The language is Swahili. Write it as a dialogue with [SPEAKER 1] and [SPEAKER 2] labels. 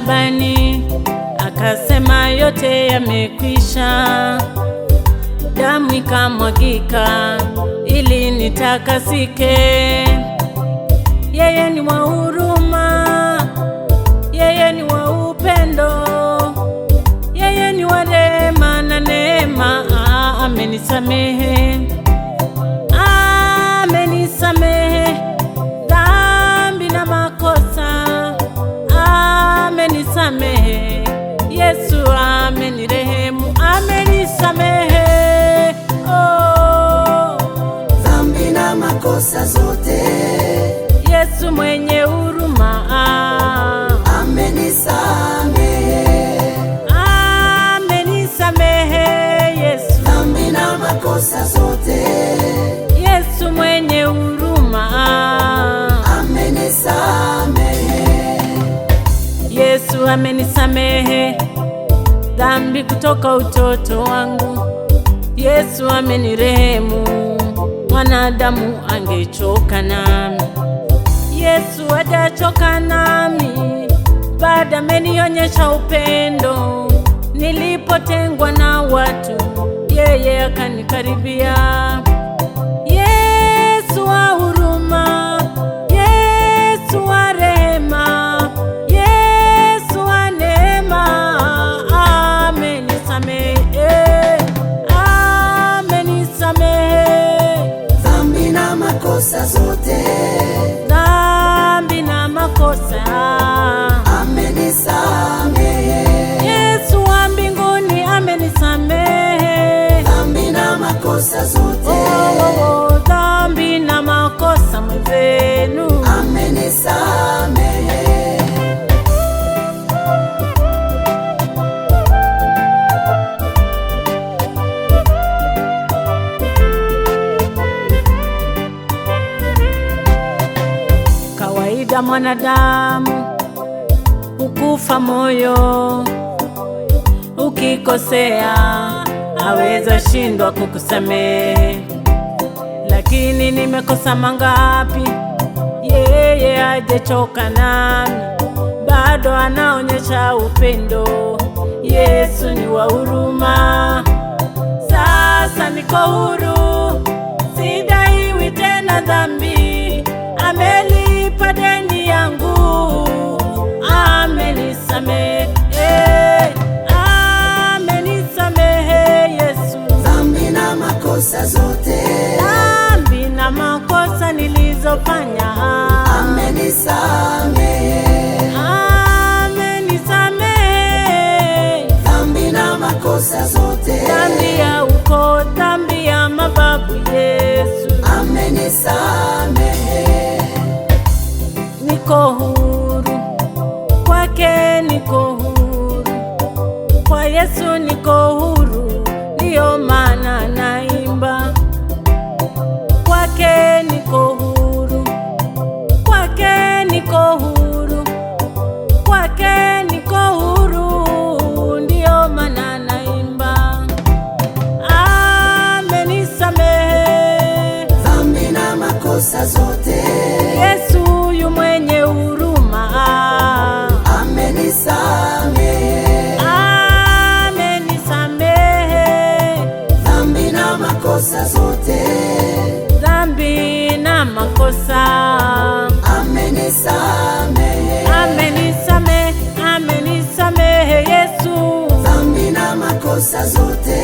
[SPEAKER 1] msalabani, akasema yote yamekwisha. Damu ikamwagika ili nitakasike. Yeye ni wa huruma, yeye ni wa upendo, yeye ni wa rehema na neema. Amenisamehe, amenisamehe dhambi na makosa, amenisamehe. Yesu amenirehemu, amenisamehe
[SPEAKER 2] dhambi na makosa zote.
[SPEAKER 1] Yesu mwenye huruma
[SPEAKER 2] amenisamehe,
[SPEAKER 1] amenisamehe. Yesu
[SPEAKER 2] dhambi na makosa zote.
[SPEAKER 1] Yesu mwenye huruma
[SPEAKER 2] amenisamehe.
[SPEAKER 1] Yesu amenisamehe dhambi kutoka utoto wangu. Yesu amenirehemu, mwanadamu angechoka nami. Yesu hajachoka nami, bado amenionyesha upendo. Nilipotengwa na watu, yeye akanikaribia. Yesu wa huruma, Yesu wa rehema, Yesu wa neema. Amenisamehe, amenisamehe
[SPEAKER 2] Dhambi na makosa zote.
[SPEAKER 1] dhambi na makosa.
[SPEAKER 2] Amenisamehe.
[SPEAKER 1] Yesu wa mbinguni amenisamehe
[SPEAKER 2] Dhambi na makosa zote.
[SPEAKER 1] dhambi na makosa mwenzenu.
[SPEAKER 2] Amenisamehe.
[SPEAKER 1] Kawaida mwanadamu ukufa moyo, ukikosea aweza shindwa kukusamehe. Lakini nimekosa mangapi, yeye hajachoka nami, bado anaonyesha upendo. Yesu ni wa huruma, sasa niko huru, sidaiwi tena dhambi. Amelipa deni yangu, amenisamehe, amenisamehe. Yesu
[SPEAKER 2] Dhambi na makosa zote.
[SPEAKER 1] dhambi na makosa nilizofanya,
[SPEAKER 2] Amenisamehe.
[SPEAKER 1] amenisamehe.
[SPEAKER 2] Dhambi na makosa zote.
[SPEAKER 1] Dhambi ya ukoo, dhambi ya mababu. Yesu
[SPEAKER 2] Amenisamehe.
[SPEAKER 1] niko huru, kwake niko huru, kwa Yesu niko huru, ndiyo maana naimba. Kwake niko huru, kwake niko huru, kwake niko huru, ndiyo maana naimba. Amenisamehe
[SPEAKER 2] Dhambi na makosa zote.
[SPEAKER 1] Yesu yu mwenye huruma,
[SPEAKER 2] Amenisamehe.
[SPEAKER 1] amenisamehe
[SPEAKER 2] Dhambi na makosa zote.
[SPEAKER 1] dhambi na makosa.
[SPEAKER 2] Amenisamehe.
[SPEAKER 1] Amenisamehe, amenisamehe Yesu
[SPEAKER 2] Dhambi na makosa zote.